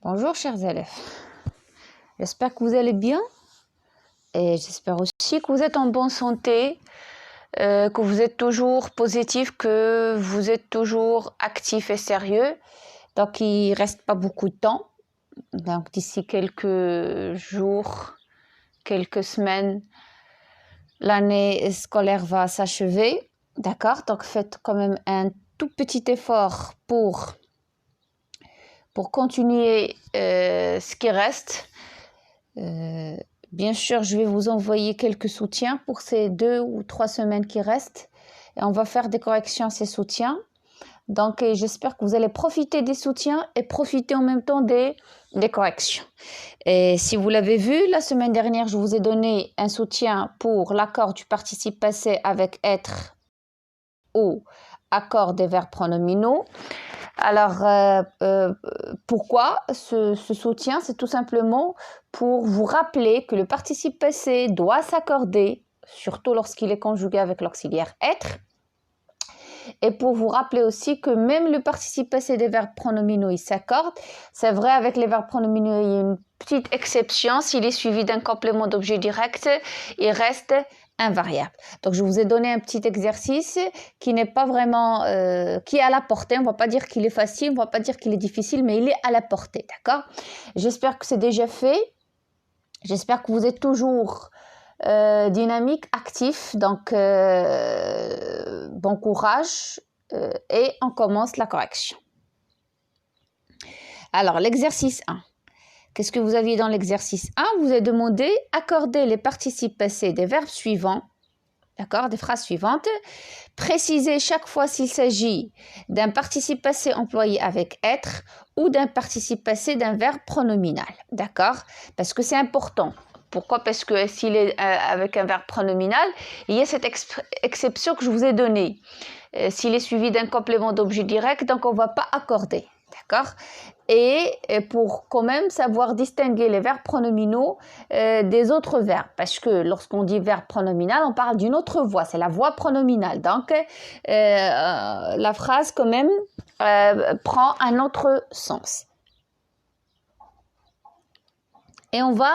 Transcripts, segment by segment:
Bonjour chers élèves, j'espère que vous allez bien et j'espère aussi que vous êtes en bonne santé, que vous êtes toujours positif, que vous êtes toujours actif et sérieux. Donc il ne reste pas beaucoup de temps, donc d'ici quelques jours, quelques semaines, l'année scolaire va s'achever, d'accord? Donc faites quand même un tout petit effort pour continuer ce qui reste. Bien sûr, je vais vous envoyer quelques soutiens pour ces 2 ou 3 semaines qui restent. Et on va faire des corrections à ces soutiens. Donc, j'espère que vous allez profiter des soutiens et profiter en même temps des corrections. Et si vous l'avez vu, la semaine dernière, je vous ai donné un soutien pour l'accord du participe passé avec être ou accord des verbes pronominaux. Alors, pourquoi ce soutien? C'est tout simplement pour vous rappeler que le participe passé doit s'accorder, surtout lorsqu'il est conjugué avec l'auxiliaire être, et pour vous rappeler aussi que même le participe passé des verbes pronominaux, il s'accorde. C'est vrai, avec les verbes pronominaux, il y a une petite exception. S'il est suivi d'un complément d'objet direct, il reste invariable. Donc, je vous ai donné un petit exercice qui n'est pas vraiment, qui est à la portée. On ne va pas dire qu'il est facile, on ne va pas dire qu'il est difficile, mais il est à la portée, d'accord? J'espère que c'est déjà fait. J'espère que vous êtes toujours dynamique, actif. Donc, bon courage et on commence la correction. Alors, l'exercice 1. Qu'est-ce que vous aviez dans l'exercice 1? Vous avez demandé accorder les participes passés des verbes suivants, d'accord, des phrases suivantes. Préciser chaque fois s'il s'agit d'un participe passé employé avec être ou d'un participe passé d'un verbe pronominal, d'accord? Parce que c'est important. Pourquoi? Parce que s'il est avec un verbe pronominal, il y a cette exception que je vous ai donnée. S'il est suivi d'un complément d'objet direct, donc on ne va pas accorder. D'accord? Et pour quand même savoir distinguer les verbes pronominaux des autres verbes. Parce que lorsqu'on dit verbe pronominal, on parle d'une autre voix. C'est la voix pronominale. Donc, la phrase quand même prend un autre sens. Et on va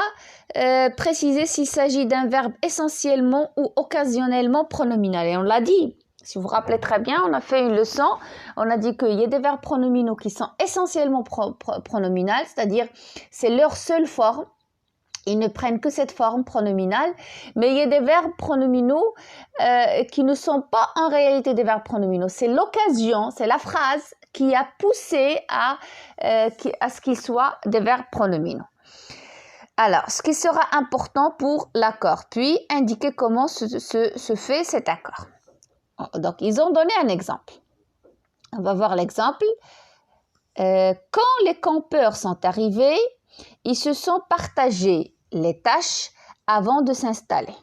préciser s'il s'agit d'un verbe essentiellement ou occasionnellement pronominal. Et on l'a dit. Si vous vous rappelez très bien, on a fait une leçon, on a dit qu'il y a des verbes pronominaux qui sont essentiellement pronominales, c'est-à-dire c'est leur seule forme, ils ne prennent que cette forme pronominale, mais il y a des verbes pronominaux qui ne sont pas en réalité des verbes pronominaux. C'est l'occasion, c'est la phrase qui a poussé à ce qu'ils soient des verbes pronominaux. Alors, ce qui sera important pour l'accord, puis indiquer comment se fait cet accord. Donc, ils ont donné un exemple. On va voir l'exemple. Quand les campeurs sont arrivés, ils se sont partagés les tâches avant de s'installer.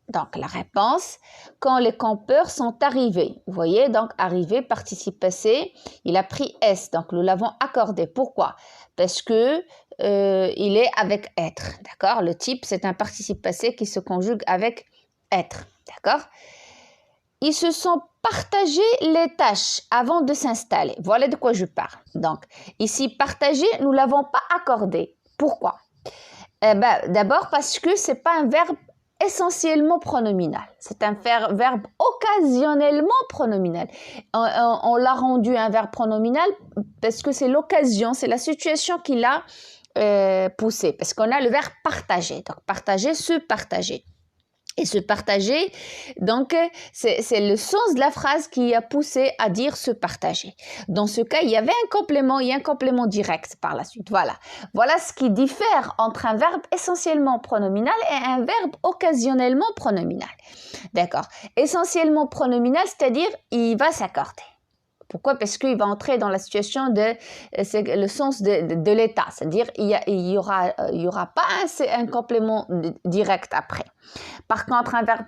Donc, la réponse, quand les campeurs sont arrivés. Vous voyez, donc, arrivé, participe passé, il a pris S. Donc, nous l'avons accordé. Pourquoi? Parce que il est avec être. D'accord? Le type, c'est un participe passé qui se conjugue avec être. D'accord? Ils se sont partagés les tâches avant de s'installer. Voilà de quoi je parle. Donc, ici, partager, nous ne l'avons pas accordé. Pourquoi? D'abord parce que ce n'est pas un verbe essentiellement pronominal. C'est un verbe occasionnellement pronominal. On l'a rendu un verbe pronominal parce que c'est l'occasion, c'est la situation qui l'a poussé. Parce qu'on a le verbe partager. Donc, partager, se partager. Et se partager, donc c'est le sens de la phrase qui a poussé à dire se partager. Dans ce cas, il y avait un complément, il y a un complément direct par la suite. Voilà. Voilà ce qui diffère entre un verbe essentiellement pronominal et un verbe occasionnellement pronominal. D'accord. Essentiellement pronominal, c'est-à-dire il va s'accorder. Pourquoi? Parce qu'il va entrer dans la situation c'est le sens de l'état, c'est-à-dire il y aura pas un complément direct après. Par contre, un verbe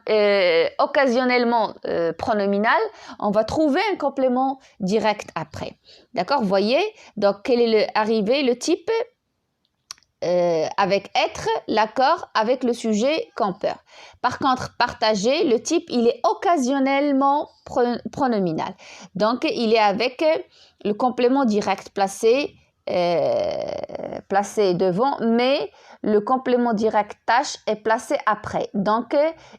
occasionnellement pronominal, on va trouver un complément direct après. D'accord? Vous voyez? Donc, quel est le type avec être, l'accord avec le sujet campeur. Par contre, partager, le type, il est occasionnellement pronominal. Donc, il est avec le complément direct placé placé devant, mais le complément direct tâche est placé après. Donc,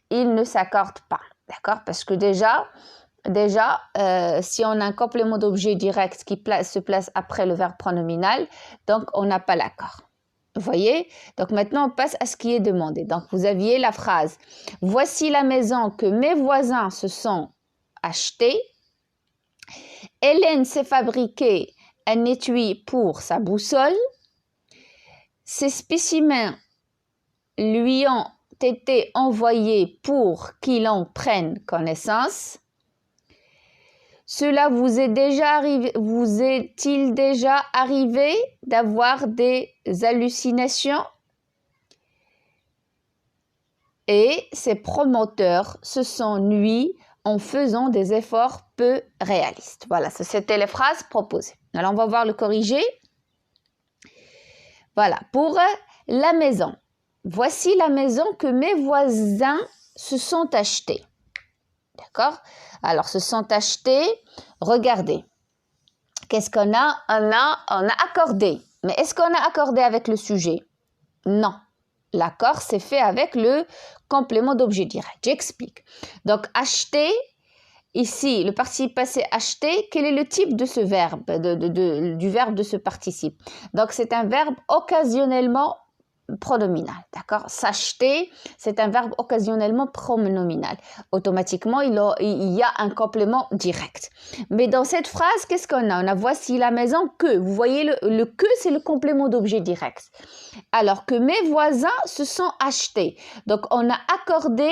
il ne s'accorde pas. D'accord? Parce que déjà, si on a un complément d'objet direct qui se place après le verbe pronominal, donc on n'a pas l'accord. Vous voyez? Donc maintenant, on passe à ce qui est demandé. Donc, vous aviez la phrase « Voici la maison que mes voisins se sont achetés. Hélène s'est fabriqué un étui pour sa boussole. Ces spécimens lui ont été envoyés pour qu'il en prenne connaissance. Cela vous est-il déjà arrivé d'avoir des hallucinations? Et ses promoteurs se sont nuits en faisant des efforts peu réalistes. Voilà, c'était les phrases proposées. Alors, on va voir le corrigé. Voilà, pour la maison. Voici la maison que mes voisins se sont achetés. D'accord? Alors, se sont achetés. Regardez. Qu'est-ce qu'on a? On a accordé. Mais est-ce qu'on a accordé avec le sujet? Non. L'accord s'est fait avec le complément d'objet direct. J'explique. Donc, acheter, ici, le participe passé acheter, quel est le type de ce verbe, du verbe de ce participe? Donc, c'est un verbe occasionnellement pronominal, d'accord? S'acheter, c'est un verbe occasionnellement pronominal. Automatiquement, il y a un complément direct. Mais dans cette phrase, qu'est-ce qu'on a? On a voici la maison que. Vous voyez, le que, c'est le complément d'objet direct. Alors que mes voisins se sont achetés. Donc, on a accordé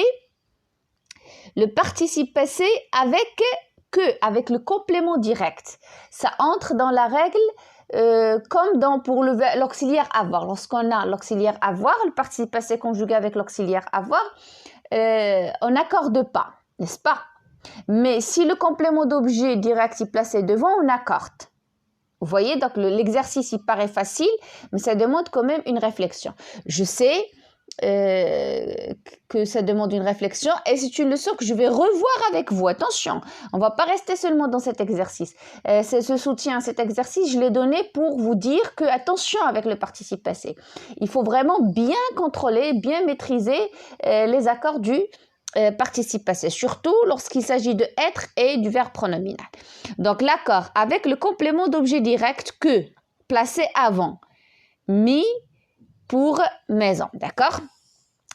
le participe passé avec avec le complément direct. Ça entre dans la règle comme pour l'auxiliaire avoir. Lorsqu'on a l'auxiliaire avoir, le participe passé conjugué avec l'auxiliaire avoir, on n'accorde pas, n'est-ce pas? Mais si le complément d'objet direct est placé devant, on accorde. Vous voyez, donc l'exercice, il paraît facile, mais ça demande quand même une réflexion. Je sais que ça demande une réflexion et c'est une leçon que je vais revoir avec vous. Attention, on ne va pas rester seulement dans cet exercice. Ce soutien, cet exercice, je l'ai donné pour vous dire que attention avec le participe passé. Il faut vraiment bien contrôler, bien maîtriser les accords du participe passé, surtout lorsqu'il s'agit de être et du verbe pronominal. Donc l'accord avec le complément d'objet direct que, placé avant, mis pour maison, d'accord?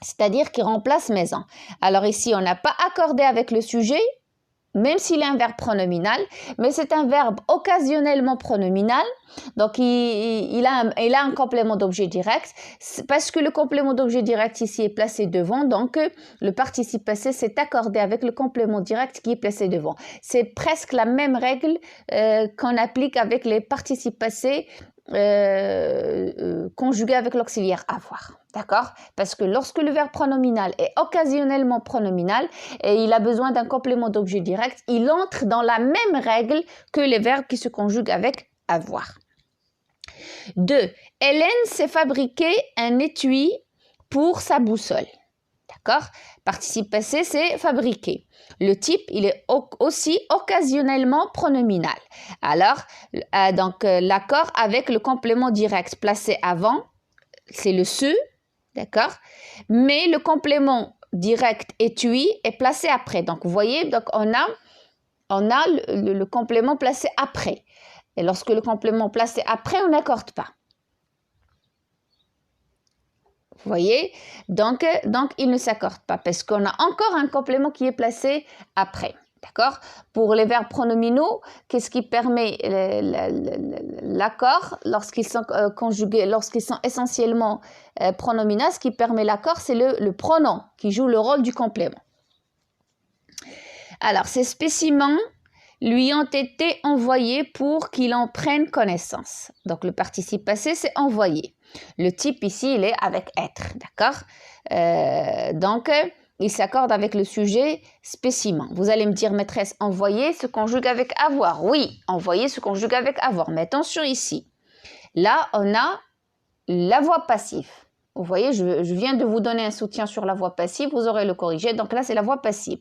C'est-à-dire qu'il remplace maison. Alors ici, on n'a pas accordé avec le sujet, même s'il est un verbe pronominal, mais c'est un verbe occasionnellement pronominal, donc il a un complément d'objet direct, parce que le complément d'objet direct ici est placé devant, donc le participe passé s'est accordé avec le complément direct qui est placé devant. C'est presque la même règle qu'on applique avec les participes passés conjugué avec l'auxiliaire avoir, d'accord? Parce que lorsque le verbe pronominal est occasionnellement pronominal et il a besoin d'un complément d'objet direct, il entre dans la même règle que les verbes qui se conjuguent avec avoir. 2. Hélène s'est fabriqué un étui pour sa boussole. D'accord? Participe passé, c'est fabriquer. Le type, il est aussi occasionnellement pronominal. Alors, donc l'accord avec le complément direct placé avant, c'est le se, d'accord? Mais le complément direct étui est placé après. Donc, vous voyez, donc on a le complément placé après. Et lorsque le complément placé après, on n'accorde pas. Vous voyez, donc il ne s'accorde pas parce qu'on a encore un complément qui est placé après. D'accord? Pour les verbes pronominaux, qu'est-ce qui permet l'accord lorsqu'ils sont conjugués, lorsqu'ils sont essentiellement pronominaux? Ce qui permet l'accord, c'est le pronom qui joue le rôle du complément. Alors, ces spécimens lui ont été envoyés pour qu'il en prenne connaissance. Donc, le participe passé, c'est envoyé. Le type ici, il est avec être, d'accord? Donc, il s'accorde avec le sujet spécimen. Vous allez me dire, maîtresse, envoyer se conjugue avec avoir. Oui, envoyer se conjugue avec avoir. Mais attention ici. Là, on a la voix passive. Vous voyez, je viens de vous donner un soutien sur la voix passive, vous aurez le corrigé. Donc là, c'est la voix passive.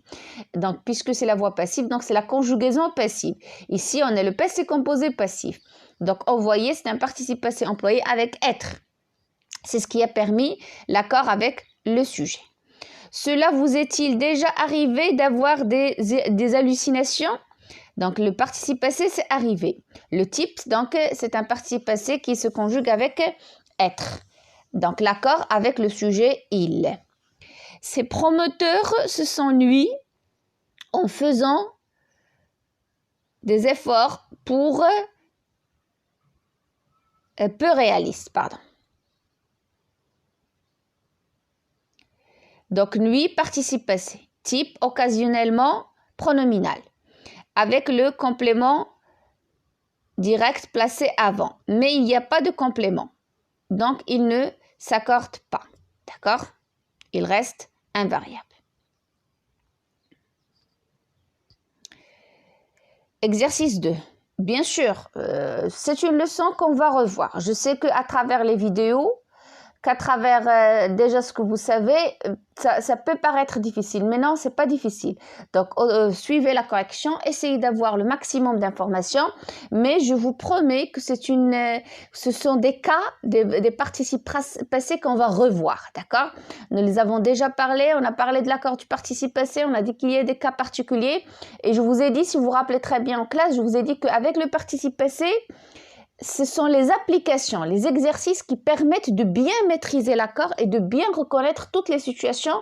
Donc, puisque c'est la voix passive, donc c'est la conjugaison passive. Ici, on a le passé composé passif. Donc, envoyer, c'est un participe passé employé avec être. C'est ce qui a permis l'accord avec le sujet. Cela vous est-il déjà arrivé d'avoir des hallucinations? Donc, le participe passé, c'est arrivé. Le type, donc, c'est un participe passé qui se conjugue avec être. Donc, l'accord avec le sujet « il ». Ces promoteurs se sont nuits en faisant des efforts pour peu réalistes, pardon. Donc, nuit, participe passé. Type, occasionnellement, pronominal. Avec le complément direct placé avant. Mais il n'y a pas de complément. Donc, il ne s'accorde pas. D'accord? Il reste invariable. Exercice 2. Bien sûr, c'est une leçon qu'on va revoir. Je sais qu'à travers les vidéos, qu'à travers déjà ce que vous savez, ça peut paraître difficile, mais non, c'est pas difficile. Donc, suivez la correction, essayez d'avoir le maximum d'informations, mais je vous promets que ce sont des cas, des participes passés qu'on va revoir, d'accord? Nous les avons déjà parlé, on a parlé de l'accord du participe passé, on a dit qu'il y a des cas particuliers, et je vous ai dit, si vous vous rappelez très bien en classe, je vous ai dit qu'avec le participe passé, ce sont les applications, les exercices qui permettent de bien maîtriser l'accord et de bien reconnaître toutes les situations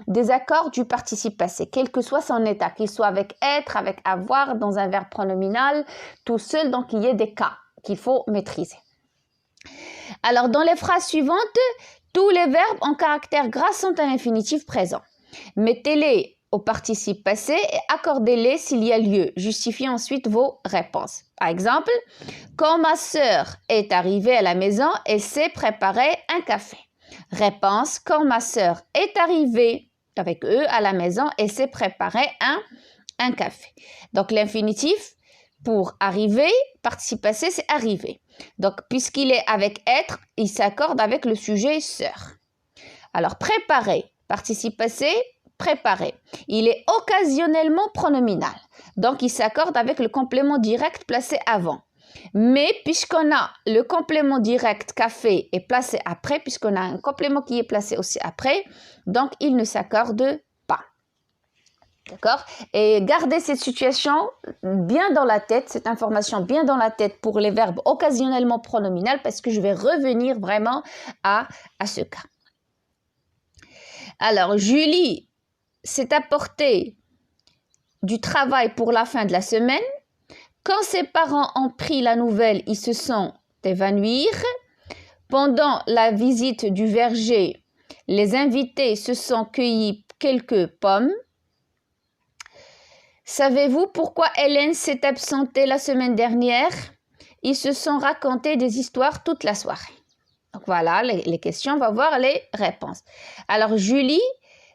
des accords du participe passé, quel que soit son état, qu'il soit avec être, avec avoir, dans un verbe pronominal, tout seul, donc il y a des cas qu'il faut maîtriser. Alors, dans les phrases suivantes, tous les verbes en caractère gras sont un infinitif présent. Mettez-les au participe passé et accordez-les s'il y a lieu. Justifiez ensuite vos réponses. Par exemple, quand ma sœur est arrivée à la maison, elle s'est préparé un café. Réponse, quand ma sœur est arrivée avec eux à la maison, elle s'est préparé un café. Donc l'infinitif pour arriver, participe passé, c'est arriver. Donc puisqu'il est avec être, il s'accorde avec le sujet sœur. Alors préparer, participe passé, préparer. Il est occasionnellement pronominal. Donc, il s'accorde avec le complément direct placé avant. Mais puisqu'on a le complément direct café est placé après, puisqu'on a un complément qui est placé aussi après, donc il ne s'accorde pas. D'accord? Et gardez cette situation bien dans la tête, cette information bien dans la tête pour les verbes occasionnellement pronominal, parce que je vais revenir vraiment à ce cas. Alors, Julie s'est apporté du travail pour la fin de la semaine. Quand ses parents ont pris la nouvelle, ils se sont évanouis. Pendant la visite du verger, les invités se sont cueillis quelques pommes. Savez-vous pourquoi Hélène s'est absentée la semaine dernière? Ils se sont racontés des histoires toute la soirée. Donc voilà les questions, on va voir les réponses. Alors Julie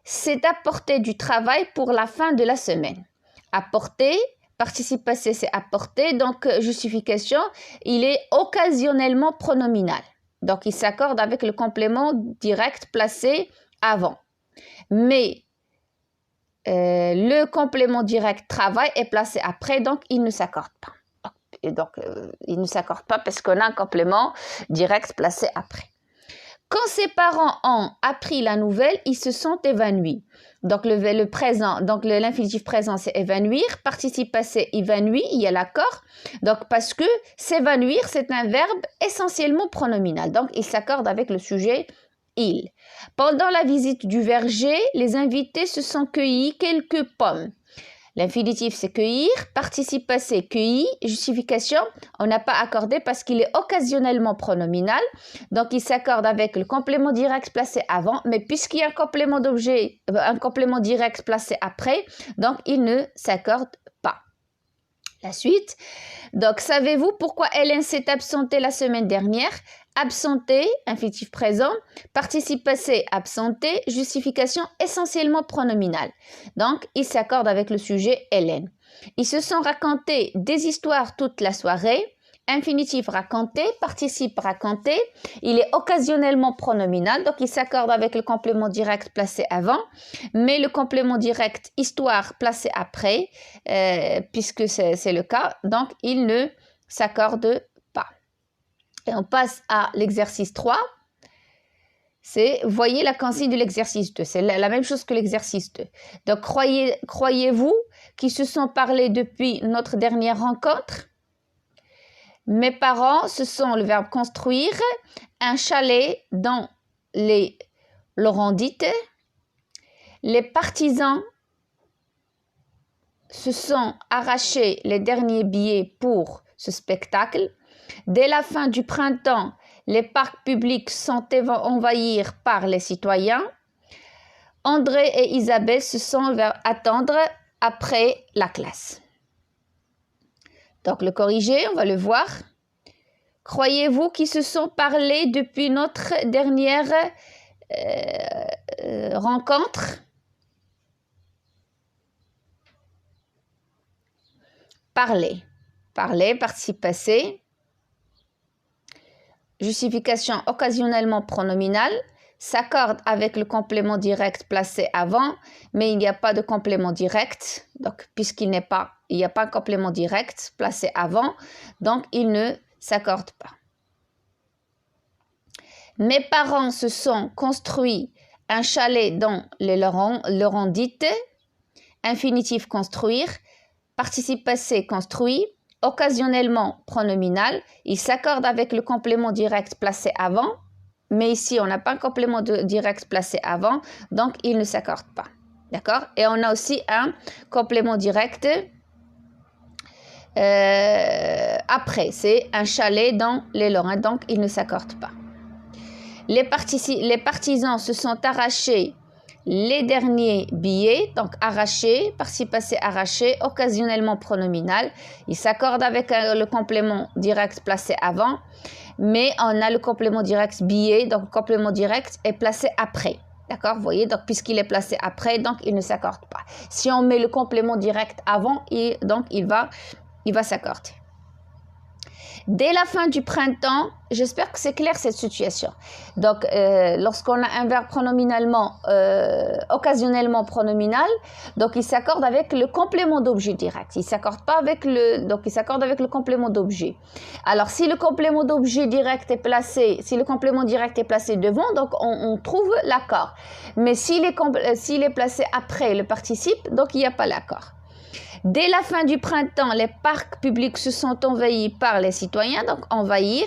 s'est apporté du travail pour la fin de la semaine. Apporter, participe passé, c'est apporter. Donc, justification, il est occasionnellement pronominal. Donc, il s'accorde avec le complément direct placé avant. Mais, le complément direct travail est placé après, donc il ne s'accorde pas. Et donc, il ne s'accorde pas parce qu'on a un complément direct placé après. Quand ses parents ont appris la nouvelle, ils se sont évanouis. Donc, le présent, donc l'infinitif présent, c'est évanouir. Participe passé, évanoui, il y a l'accord. Donc, parce que s'évanouir, c'est un verbe essentiellement pronominal. Donc, il s'accorde avec le sujet il. Pendant la visite du verger, les invités se sont cueillis quelques pommes. L'infinitif, c'est cueillir. Participe passé, cueilli. Justification, on n'a pas accordé parce qu'il est occasionnellement pronominal. Donc, il s'accorde avec le complément direct placé avant. Mais puisqu'il y a un complément d'objet, un complément direct placé après, donc il ne s'accorde pas. La suite. Donc, savez-vous pourquoi Hélène s'est absentée la semaine dernière? Absenté, infinitif présent, participe passé, absenté, justification essentiellement pronominale. Donc, il s'accorde avec le sujet Hélène. Ils se sont racontés des histoires toute la soirée. Infinitif raconté, participe raconté. Il est occasionnellement pronominal, donc il s'accorde avec le complément direct placé avant, mais le complément direct histoire placé après, puisque c'est le cas, donc il ne s'accorde pas. Et on passe à l'exercice 3. C'est, voyez la consigne de l'exercice 2. C'est la même chose que l'exercice 2. Donc, croyez-vous qu'ils se sont parlé depuis notre dernière rencontre? Mes parents, ce sont le verbe construire, un chalet dans les Laurentides. Les partisans se sont arrachés les derniers billets pour ce spectacle. Dès la fin du printemps, les parcs publics sont envahis par les citoyens. André et Isabelle se sont attendre après la classe. Donc le corrigé, on va le voir. Croyez-vous qu'ils se sont parlé depuis notre dernière rencontre? Parler. Parler, participe passé. Justification occasionnellement pronominale. S'accorde avec le complément direct placé avant, mais il n'y a pas de complément direct. Donc, puisqu'il n'y a pas un complément direct placé avant, donc il ne s'accorde pas. Mes parents se sont construits un chalet dans les Laurentides. Infinitif construire. Participe passé construit. Occasionnellement pronominal. Il s'accorde avec le complément direct placé avant. Mais ici, on n'a pas un complément direct placé avant, donc il ne s'accorde pas. D'accord? Et on a aussi un complément direct après. C'est un chalet dans les Lorrains, donc il ne s'accorde pas. Les partisans se sont arrachés les derniers billets, donc arrachés, participe passé arraché, occasionnellement pronominal. Il s'accorde avec le complément direct placé avant, mais on a le complément direct billet, donc le complément direct est placé après. D'accord? Vous voyez, donc puisqu'il est placé après, donc il ne s'accorde pas. Si on met le complément direct avant, donc il va s'accorder. Dès la fin du printemps, j'espère que c'est clair cette situation. Donc, lorsqu'on a un verbe occasionnellement pronominal, donc il s'accorde avec le complément d'objet direct. Il s'accorde pas avec donc il s'accorde avec le complément d'objet. Alors, si le complément d'objet direct est placé, si le complément direct est placé devant, donc on trouve l'accord. Mais s'il est placé après le participe, donc il n'y a pas l'accord. Dès la fin du printemps, les parcs publics se sont envahis par les citoyens, donc envahir,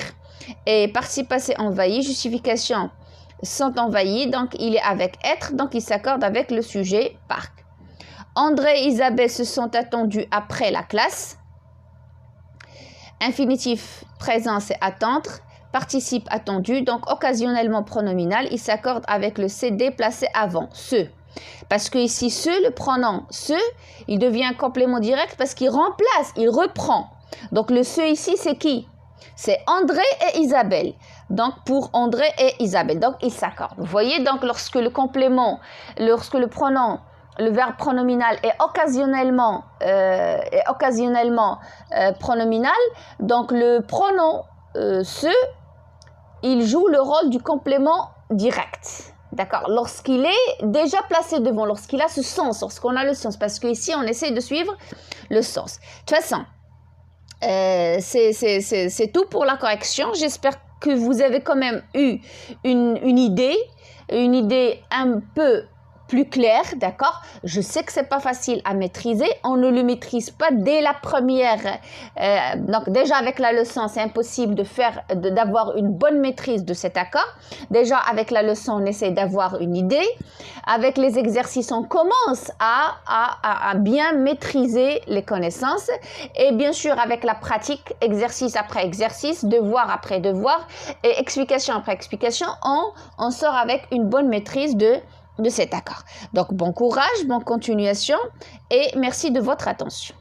et participe passé envahi, justification sont envahis, donc il est avec être, donc il s'accorde avec le sujet parc. André et Isabelle se sont attendus après la classe. Infinitif présent, c'est attendre. Participe attendu, donc occasionnellement pronominal, il s'accorde avec le CD placé avant, ce. Parce que ici, le pronom ce, il devient un complément direct parce qu'il remplace, il reprend. Donc le ce ici, c'est qui? C'est André et Isabelle. Donc pour André et Isabelle, donc ils s'accordent. Vous voyez, donc lorsque le pronom, le verbe pronominal est occasionnellement pronominal, donc le pronom ce, il joue le rôle du complément direct. D'accord? Lorsqu'il est déjà placé devant, lorsqu'il a ce sens, lorsqu'on a le sens, parce qu'ici, on essaie de suivre le sens. De toute façon, c'est tout pour la correction. J'espère que vous avez quand même eu une idée un peu plus claire, d'accord? Je sais que c'est pas facile à maîtriser, on ne le maîtrise pas dès la première, donc déjà avec la leçon, c'est impossible d'avoir une bonne maîtrise de cet accord. Déjà avec la leçon, on essaie d'avoir une idée. Avec les exercices, on commence à bien maîtriser les connaissances. Et bien sûr, avec la pratique, exercice après exercice, devoir après devoir et explication après explication, on sort avec une bonne maîtrise de cet accord. Donc, bon courage, bonne continuation et merci de votre attention.